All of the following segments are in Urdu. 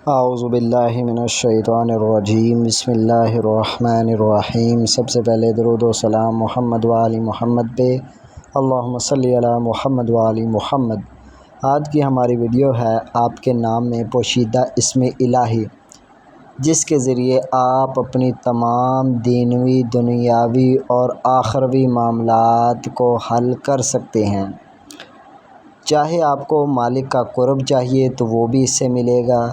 اعوذ باللہ من الشیطان الرجیم بسم اللہ الرحمن الرحیم۔ سب سے پہلے درود و سلام محمد وآل محمد پہ، اللہم صلی علی محمد وآل محمد۔ آج کی ہماری ویڈیو ہے آپ کے نام میں پوشیدہ اسم الہی، جس کے ذریعے آپ اپنی تمام دینوی، دنیاوی اور آخروی معاملات کو حل کر سکتے ہیں۔ چاہے آپ کو مالک کا قرب چاہیے تو وہ بھی اس سے ملے گا،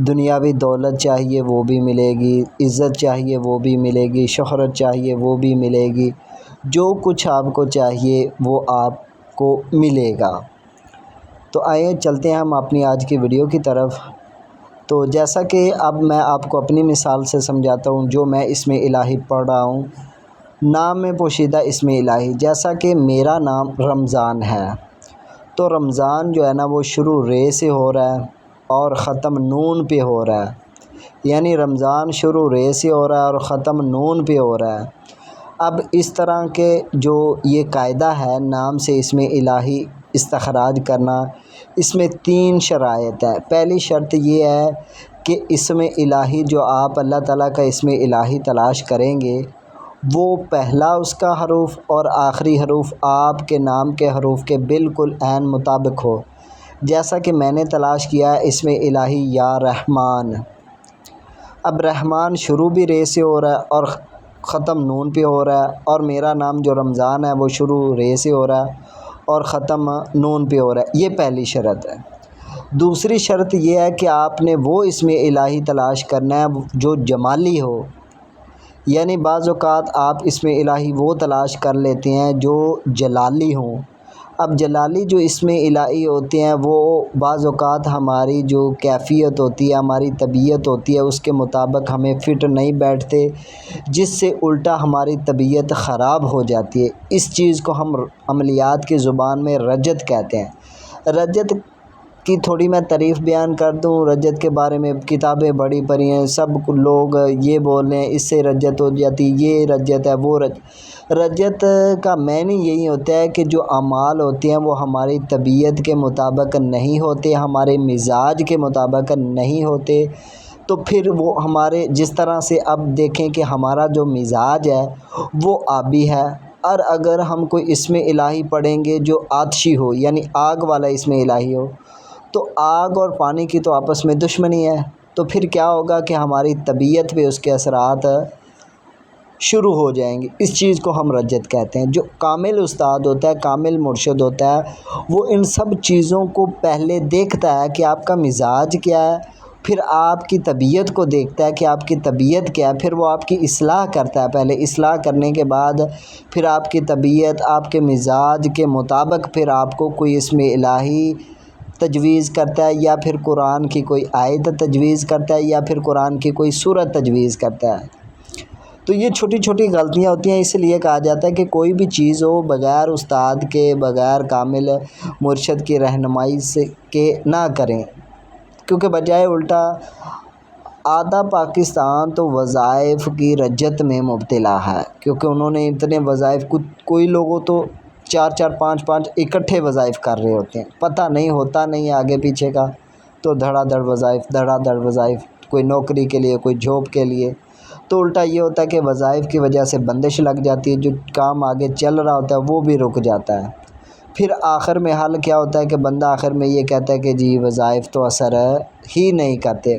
دنیاوی دولت چاہیے وہ بھی ملے گی، عزت چاہیے وہ بھی ملے گی، شہرت چاہیے وہ بھی ملے گی، جو کچھ آپ کو چاہیے وہ آپ کو ملے گا۔ تو آئیے چلتے ہیں ہم اپنی آج کی ویڈیو کی طرف۔ تو جیسا کہ اب میں آپ کو اپنی مثال سے سمجھاتا ہوں، جو میں اسم الہی پڑھ رہا ہوں، نام میں پوشیدہ اسم الہی۔ جیسا کہ میرا نام رمضان ہے، تو رمضان جو ہے نا وہ شروع رے سے ہو رہا ہے اور ختم نون پہ ہو رہا ہے، یعنی رمضان شروع رے سے ہو رہا ہے اور ختم نون پہ ہو رہا ہے۔ اب اس طرح کے جو یہ قاعدہ ہے نام سے اسم الہی استخراج کرنا، اس میں 3 شرائط ہے۔ پہلی شرط یہ ہے کہ اسم الہی جو آپ اللہ تعالیٰ کا اسم الہی تلاش کریں گے، وہ پہلا اس کا حروف اور آخری حروف آپ کے نام کے حروف کے بالکل عین مطابق ہو۔ جیسا کہ میں نے تلاش کیا ہے اسم الہی یا رحمان۔ اب رحمان شروع بھی رے سے ہو رہا ہے اور ختم نون پہ ہو رہا ہے، اور میرا نام جو رمضان ہے وہ شروع رے سے ہو رہا ہے اور ختم نون پہ ہو رہا ہے۔ یہ پہلی شرط ہے۔ دوسری شرط یہ ہے کہ آپ نے وہ اسم الہی تلاش کرنا ہے جو جمالی ہو، یعنی بعض اوقات آپ اسم الہی وہ تلاش کر لیتے ہیں جو جلالی ہوں۔ اب جلالی جو اسم الہی ہوتے ہیں وہ بعض اوقات ہماری جو کیفیت ہوتی ہے، ہماری طبیعت ہوتی ہے، اس کے مطابق ہمیں فٹ نہیں بیٹھتے، جس سے الٹا ہماری طبیعت خراب ہو جاتی ہے۔ اس چیز کو ہم عملیات کی زبان میں رجت کہتے ہیں۔ رجت کی تھوڑی میں تعریف بیان کر دوں۔ رجت کے بارے میں کتابیں بڑی پڑھی ہیں، سب لوگ یہ بول رہے ہیں اس سے رجت ہو جاتی، یہ رجت ہے، وہ رجت کا معنی یہی ہوتا ہے کہ جو اعمال ہوتے ہیں وہ ہماری طبیعت کے مطابق نہیں ہوتے، ہمارے مزاج کے مطابق نہیں ہوتے، تو پھر وہ ہمارے جس طرح سے اب دیکھیں کہ ہمارا جو مزاج ہے وہ آبی ہے، اور اگر ہم کوئی اسم الہی پڑھیں گے جو آتشی ہو، یعنی آگ والا اسم الہی ہو، تو آگ اور پانی کی تو آپس میں دشمنی ہے، تو پھر کیا ہوگا کہ ہماری طبیعت پہ اس کے اثرات شروع ہو جائیں گے۔ اس چیز کو ہم رجت کہتے ہیں۔ جو کامل استاد ہوتا ہے، کامل مرشد ہوتا ہے، وہ ان سب چیزوں کو پہلے دیکھتا ہے کہ آپ کا مزاج کیا ہے، پھر آپ کی طبیعت کو دیکھتا ہے کہ آپ کی طبیعت کیا ہے، پھر وہ آپ کی اصلاح کرتا ہے۔ پہلے اصلاح کرنے کے بعد پھر آپ کی طبیعت، آپ کے مزاج کے مطابق پھر آپ کو کوئی اسم الہی تجویز کرتا ہے، یا پھر قرآن کی کوئی آیت تجویز کرتا ہے، یا پھر قرآن کی کوئی سورت تجویز کرتا ہے۔ تو یہ چھوٹی چھوٹی غلطیاں ہوتی ہیں، اس لیے کہا جاتا ہے کہ کوئی بھی چیز ہو بغیر استاد کے، بغیر کامل مرشد کی رہنمائی سے کے نہ کریں، کیونکہ بجائے الٹا آدھا پاکستان تو وظائف کی رجت میں مبتلا ہے، کیونکہ انہوں نے اتنے وظائف، کوئی لوگوں تو 4 5 5 اکٹھے وظائف کر رہے ہوتے ہیں، پتہ نہیں ہوتا نہیں آگے پیچھے کا، تو دھڑا دھڑ وظائف، دھڑا دھڑ وظائف، کوئی نوکری کے لیے، کوئی جاب کے لیے، تو الٹا یہ ہوتا ہے کہ وظائف کی وجہ سے بندش لگ جاتی ہے، جو کام آگے چل رہا ہوتا ہے وہ بھی رک جاتا ہے۔ پھر آخر میں حل کیا ہوتا ہے کہ بندہ آخر میں یہ کہتا ہے کہ جی وظائف تو اثر ہی نہیں کرتے،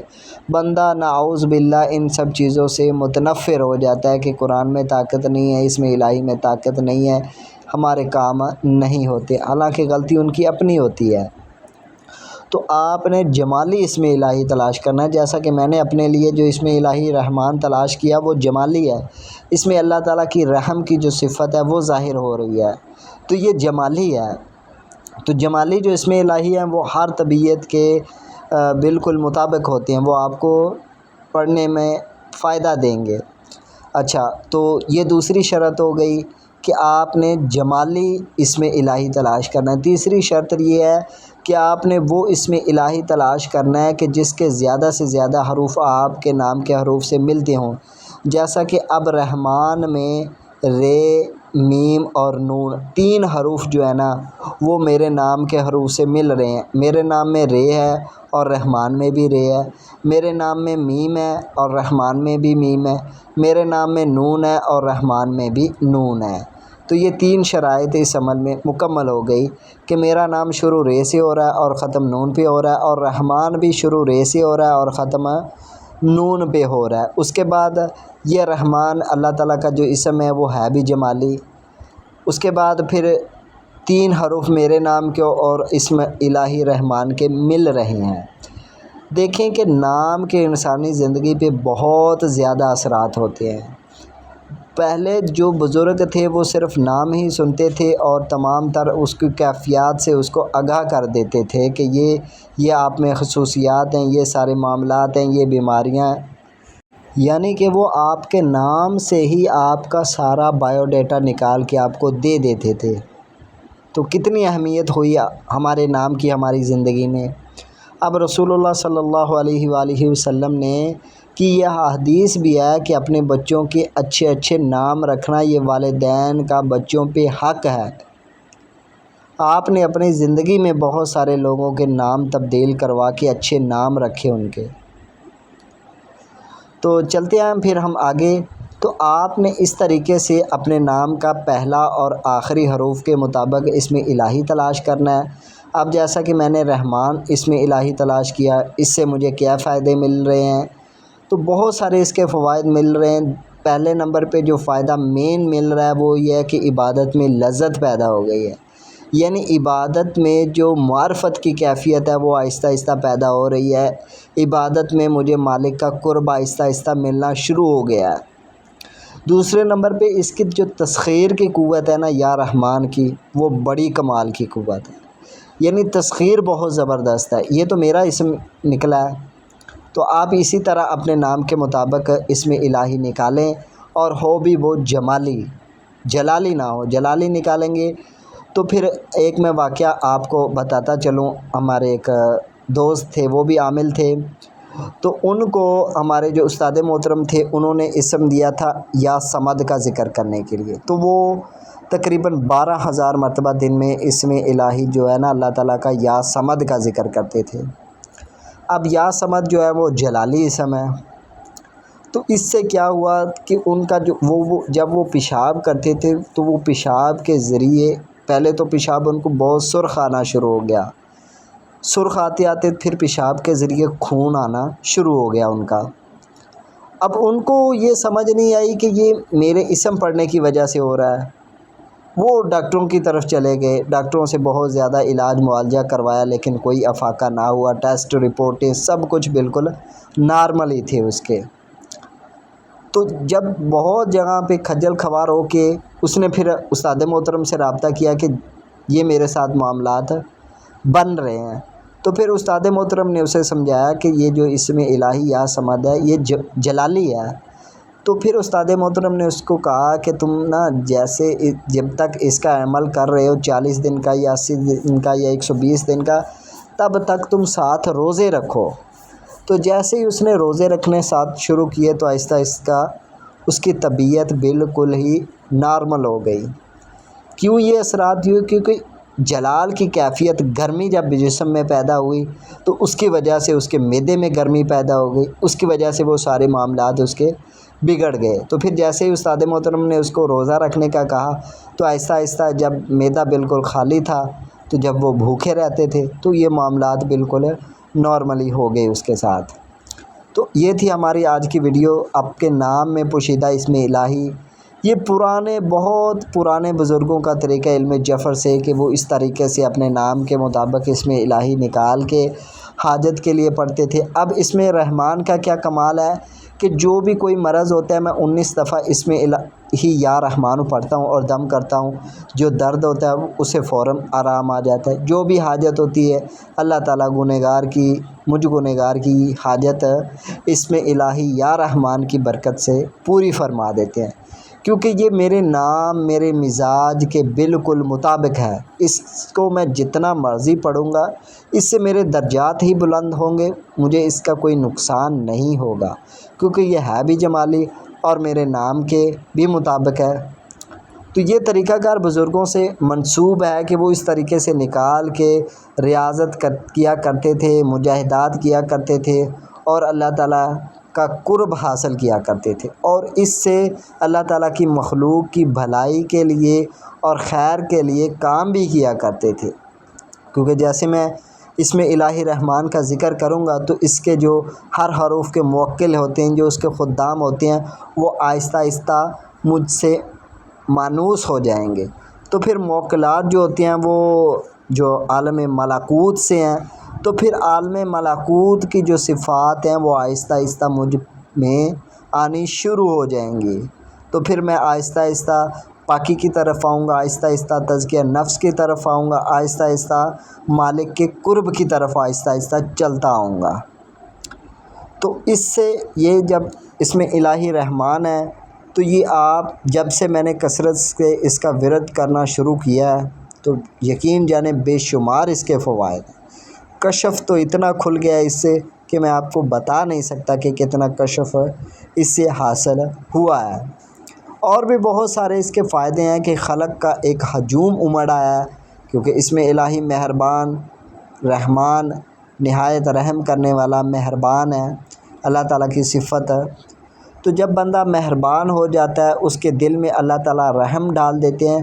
بندہ نعوذ باللہ ان سب چیزوں سے متنفر ہو جاتا ہے کہ قرآن میں طاقت نہیں ہے، اسم الہی میں طاقت نہیں ہے، ہمارے کام نہیں ہوتے، حالانکہ غلطی ان کی اپنی ہوتی ہے۔ تو آپ نے جمالی اسم الہی تلاش کرنا ہے، جیسا کہ میں نے اپنے لیے جو اسم الہی رحمان تلاش کیا وہ جمالی ہے، اس میں اللہ تعالیٰ کی رحم کی جو صفت ہے وہ ظاہر ہو رہی ہے، تو یہ جمالی ہے۔ تو جمالی جو اسم الہی ہیں وہ ہر طبیعت کے بالکل مطابق ہوتے ہیں، وہ آپ کو پڑھنے میں فائدہ دیں گے۔ اچھا، تو یہ دوسری شرط ہو گئی کہ آپ نے جمالی اسم الہی تلاش کرنا ہے۔ تیسری شرط یہ ہے کہ آپ نے وہ اسم الہی تلاش کرنا ہے کہ جس کے زیادہ سے زیادہ حروف آپ کے نام کے حروف سے ملتے ہوں، جیسا کہ اب رحمان میں رے، میم اور نون، تین حروف جو ہے نا وہ میرے نام کے حروف سے مل رہے ہیں۔ میرے نام میں رے ہے اور رحمان میں بھی رے ہے، میرے نام میں میم ہے اور رحمان میں بھی میم ہے، میرے نام میں نون ہے اور رحمان میں بھی نون ہے۔ تو یہ تین شرائط اس عمل میں مکمل ہو گئی کہ میرا نام شروع رے سے ہو رہا ہے اور ختم نون پہ ہو رہا ہے، اور رحمان بھی شروع رے سے ہو رہا ہے اور ختم نون پہ ہو رہا ہے۔ اس کے بعد یہ رحمان اللہ تعالیٰ کا جو اسم ہے وہ ہے بھی جمالی۔ اس کے بعد پھر تین حروف میرے نام کے اور اسم الہی رحمان کے مل رہے ہیں۔ دیکھیں کہ نام کے انسانی زندگی پہ بہت زیادہ اثرات ہوتے ہیں۔ پہلے جو بزرگ تھے وہ صرف نام ہی سنتے تھے اور تمام تر اس کی کیفیات سے اس کو آگاہ کر دیتے تھے کہ یہ آپ میں خصوصیات ہیں، یہ سارے معاملات ہیں، یہ بیماریاں ہیں، یعنی کہ وہ آپ کے نام سے ہی آپ کا سارا بایو ڈیٹا نکال کے آپ کو دے دیتے تھے۔ تو کتنی اہمیت ہوئی ہمارے نام کی ہماری زندگی میں۔ اب رسول اللہ صلی اللہ علیہ وآلہ وسلم نے کہ یہ حدیث بھی ہے کہ اپنے بچوں کے اچھے اچھے نام رکھنا یہ والدین کا بچوں پہ حق ہے۔ آپ نے اپنی زندگی میں بہت سارے لوگوں کے نام تبدیل کروا کے اچھے نام رکھے ان کے۔ تو چلتے ہیں پھر ہم آگے۔ تو آپ نے اس طریقے سے اپنے نام کا پہلا اور آخری حروف کے مطابق اسم الہی تلاش کرنا ہے۔ اب جیسا کہ میں نے رحمان اسم الہی تلاش کیا، اس سے مجھے کیا فائدے مل رہے ہیں؟ تو بہت سارے اس کے فوائد مل رہے ہیں۔ پہلے نمبر پہ جو فائدہ مین مل رہا ہے وہ یہ ہے کہ عبادت میں لذت پیدا ہو گئی ہے، یعنی عبادت میں جو معرفت کی کیفیت ہے وہ آہستہ آہستہ پیدا ہو رہی ہے۔ عبادت میں مجھے مالک کا قرب آہستہ آہستہ ملنا شروع ہو گیا ہے۔ دوسرے نمبر پہ اس کی جو تسخیر کی قوت ہے نا یا رحمان کی، وہ بڑی کمال کی قوت ہے، یعنی تسخیر بہت زبردست ہے۔ یہ تو میرا اسم نکلا ہے، تو آپ اسی طرح اپنے نام کے مطابق اسم الہی نکالیں، اور ہو بھی وہ جمالی، جلالی نہ ہو، جلالی نکالیں گے۔ تو پھر ایک میں واقعہ آپ کو بتاتا چلوں، ہمارے ایک دوست تھے، وہ بھی عامل تھے، تو ان کو ہمارے جو استاد محترم تھے انہوں نے اسم دیا تھا یا صمد کا ذکر کرنے کے لیے، تو وہ تقریباً 12,000 مرتبہ دن میں اسم الہی جو ہے نا اللہ تعالیٰ کا یا صمد کا ذکر کرتے تھے۔ اب یا صمد جو ہے وہ جلالی اسم ہے، تو اس سے کیا ہوا کہ ان کا جو جب وہ پیشاب کرتے تھے تو وہ پیشاب کے ذریعے پہلے تو پیشاب ان کو بہت سرخ آنا شروع ہو گیا، سرخ آتے آتے پھر پیشاب کے ذریعے خون آنا شروع ہو گیا ان کا۔ اب ان کو یہ سمجھ نہیں آئی کہ یہ میرے اسم پڑھنے کی وجہ سے ہو رہا ہے۔ وہ ڈاکٹروں کی طرف چلے گئے، ڈاکٹروں سے بہت زیادہ علاج معالجہ کروایا لیکن کوئی افاقہ نہ ہوا، ٹیسٹ رپورٹیں سب کچھ بالکل نارمل ہی تھے اس کے۔ تو جب بہت جگہ پہ کھجل خوار ہو کے اس نے پھر استاد محترم سے رابطہ کیا کہ یہ میرے ساتھ معاملات بن رہے ہیں، تو پھر استاد محترم نے اسے سمجھایا کہ یہ جو اسم الہی یا صمد ہے یہ جلالی ہے۔ تو پھر استاد محترم نے اس کو کہا کہ تم نا جیسے جب تک اس کا عمل کر رہے ہو 40 دن کا یا 80 دن کا یا 120 دن کا، تب تک تم ساتھ روزے رکھو۔ تو جیسے ہی اس نے روزے رکھنے ساتھ شروع کیے تو آہستہ آہستہ اس کی طبیعت بالکل ہی نارمل ہو گئی۔ کیوں یہ اثرات ہوئے؟ کیونکہ جلال کی کیفیت، گرمی جب جسم میں پیدا ہوئی تو اس کی وجہ سے اس کے معدے میں گرمی پیدا ہو گئی، اس کی وجہ سے وہ سارے معاملات اس کے بگڑ گئے۔ تو پھر جیسے ہی استاد محترم نے اس کو روزہ رکھنے کا کہا تو آہستہ آہستہ جب معدہ بالکل خالی تھا تو جب وہ بھوکے رہتے تھے تو یہ معاملات بالکل نارملی ہو گئے اس کے ساتھ۔ تو یہ تھی ہماری آج کی ویڈیو، آپ کے نام میں پوشیدہ اسم الہی۔ یہ بہت پرانے بزرگوں کا طریقہ علم جفر سے کہ وہ اس طریقے سے اپنے نام کے مطابق اسم الہی نکال کے حاجت کے لیے پڑھتے تھے۔ اب اسم رحمان کا کیا کمال ہے کہ جو بھی کوئی مرض ہوتا ہے میں 19 دفعہ اسم الہی یا رحمان پڑھتا ہوں اور دم کرتا ہوں، جو درد ہوتا ہے اسے فوراً آرام آ جاتا ہے۔ جو بھی حاجت ہوتی ہے اللہ تعالیٰ مجھ گنہگار کی حاجت اسم الہی یا رحمان کی برکت سے پوری فرما دیتے ہیں، کیونکہ یہ میرے نام میرے مزاج کے بالکل مطابق ہے۔ اس کو میں جتنا مرضی پڑھوں گا اس سے میرے درجات ہی بلند ہوں گے، مجھے اس کا کوئی نقصان نہیں ہوگا، کیونکہ یہ ہے بھی جمالی اور میرے نام کے بھی مطابق ہے۔ تو یہ طریقہ کار بزرگوں سے منسوب ہے کہ وہ اس طریقے سے نکال کے ریاضت کیا کرتے تھے، مجاہدات کیا کرتے تھے اور اللہ تعالیٰ کا قرب حاصل کیا کرتے تھے، اور اس سے اللہ تعالیٰ کی مخلوق کی بھلائی کے لیے اور خیر کے لیے کام بھی کیا کرتے تھے۔ کیونکہ جیسے میں اس میں الہی رحمان کا ذکر کروں گا تو اس کے جو ہر حروف کے موکل ہوتے ہیں، جو اس کے خدام ہوتے ہیں، وہ آہستہ آہستہ مجھ سے مانوس ہو جائیں گے۔ تو پھر موکلات جو ہوتے ہیں وہ جو عالم ملکوت سے ہیں، تو پھر عالم ملکوت کی جو صفات ہیں وہ آہستہ آہستہ مجھ میں آنی شروع ہو جائیں گی۔ تو پھر میں آہستہ آہستہ پاکی کی طرف آؤں گا، آہستہ آہستہ تزکیہ نفس کی طرف آؤں گا، آہستہ آہستہ مالک کے قرب کی طرف آہستہ آہستہ چلتا آؤں گا۔ تو اس سے یہ جب اس میں الہی رحمان ہے تو یہ آپ جب سے میں نے کثرت سے اس کا ورد کرنا شروع کیا ہے تو یقین جانیں بے شمار اس کے فوائد ہیں۔ کشف تو اتنا کھل گیا ہے اس سے کہ میں آپ کو بتا نہیں سکتا کہ کتنا کشف اس سے حاصل ہوا ہے۔ اور بھی بہت سارے اس کے فائدے ہیں کہ خلق کا ایک ہجوم امڑ آیا ہے، کیونکہ اس میں الہی مہربان رحمان نہایت رحم کرنے والا مہربان ہے، اللہ تعالیٰ کی صفت ہے۔ تو جب بندہ مہربان ہو جاتا ہے، اس کے دل میں اللہ تعالیٰ رحم ڈال دیتے ہیں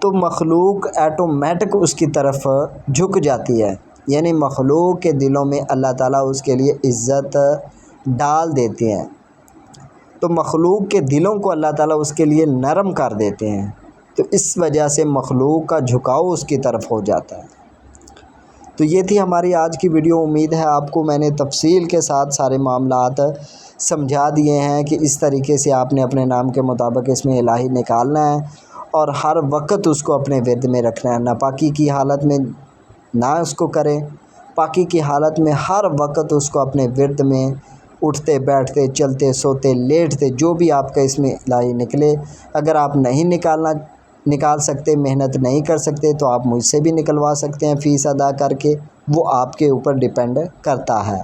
تو مخلوق ایٹومیٹک اس کی طرف جھک جاتی ہے، یعنی مخلوق کے دلوں میں اللہ تعالیٰ اس کے لیے عزت ڈال دیتے ہیں، تو مخلوق کے دلوں کو اللہ تعالیٰ اس کے لیے نرم کر دیتے ہیں، تو اس وجہ سے مخلوق کا جھکاؤ اس کی طرف ہو جاتا ہے۔ تو یہ تھی ہماری آج کی ویڈیو۔ امید ہے آپ کو میں نے تفصیل کے ساتھ سارے معاملات سمجھا دیے ہیں کہ اس طریقے سے آپ نے اپنے نام کے مطابق اس میں الہی نکالنا ہے اور ہر وقت اس کو اپنے ورد میں رکھنا ہے، ناپاکی کی حالت میں نہ اس کو کریں، پاکی کی حالت میں ہر وقت اس کو اپنے ورد میں اٹھتے بیٹھتے چلتے سوتے لیٹتے جو بھی آپ کا اس میں الہی نکلے۔ اگر آپ نہیں نکال سکتے، محنت نہیں کر سکتے تو آپ مجھ سے بھی نکلوا سکتے ہیں فیس ادا کر کے، وہ آپ کے اوپر ڈیپینڈ کرتا ہے۔